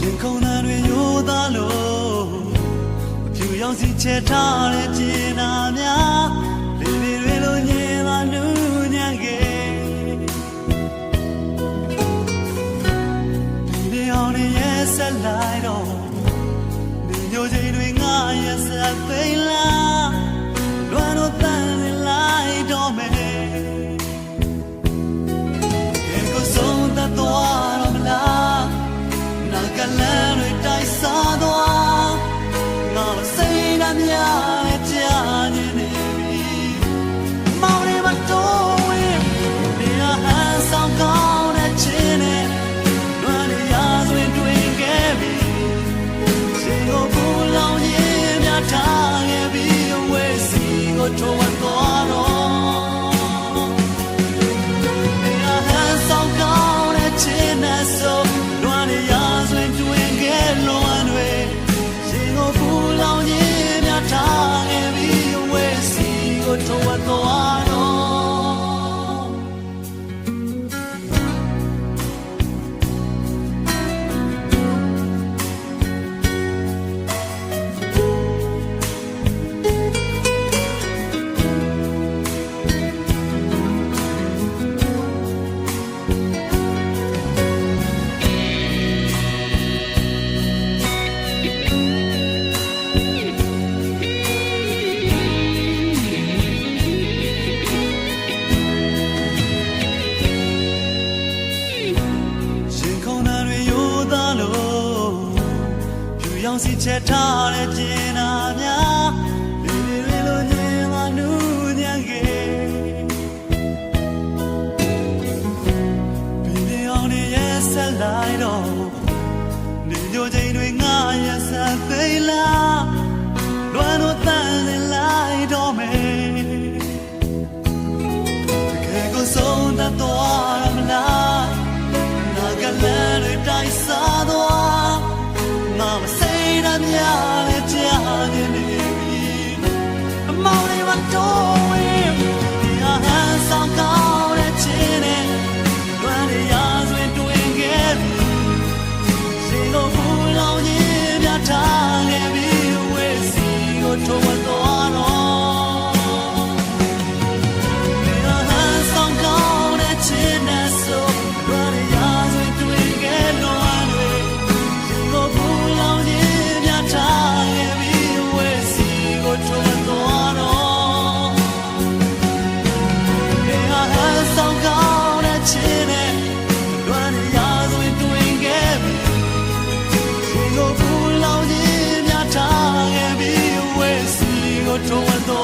ရင်ခုန်တန်တွေယိုသားလို့အဖြူရောင်စီချဲထားတဲ့ကျင်နာများလေတွေလိုညင်လာနူးညံ့ခဲ့ဒီနေအောင်ရဲ့ဆက်လိုက်တော့ဒီညိုချိန်တွေငါရဲ့ဆက်သိလားလွမ်းတော့တန်နေလိုက်တော့မယ်ဆုံးသက်သွားတော့မလားနာကလန်းတွေတိုက်စားသွားငါစိတ်ဓာတ်များနဲ့ကြာနေပြီမောင်လေးမတော်ဝင်နေရာဟန်ဆောင်ကောင်းတဲ့ချင်းနဲ့လွမ်းနေရာဆိုရင်တွေ့ခဲ့ပြီရှင်ကိုပူလောင်ရင်များထားခဲ့ပြီဝဲစီကိုထိုးသွားတော့ရောင်စီချဲထားတဲ့ကျင်နာများလေတွေလိုညင်မနူးညံ့ခဲ့ဒီနေအောင်ရဲ့ဆက်လိုက်တော့နေညိုချိန်တွေငါရဲ့ဆက်သိလားလွမ်းတော့တန်နေလိုက်တော့မယ်တကယ်ကိုဆုံးသက်သွားရမလားနာကလန်းတွေတိုက်စားသွားငါမစိတ်ဓာတ်များနဲ့ကြာနေပြီအမောင်လေးမတော်ဝင်ဒီဟာဟန်ဆောင်ကောင်းတဲ့ချင်းနဲ့လွမ်းနေရာဆိုရင်တွေ့ခဲ့ပြီရှင်ကိုပူလောင်ရင်ပြထားခဲ့ပြီဝဲစီကိုထိုးသွားတော့ဒီဟာဟန်ဆောင်ကောင်းတဲ့ချင်းနဲ့ဆိုလွမ်းနေရာဆိုရင်တွေ့ခဲ့တော့ထိုးတော့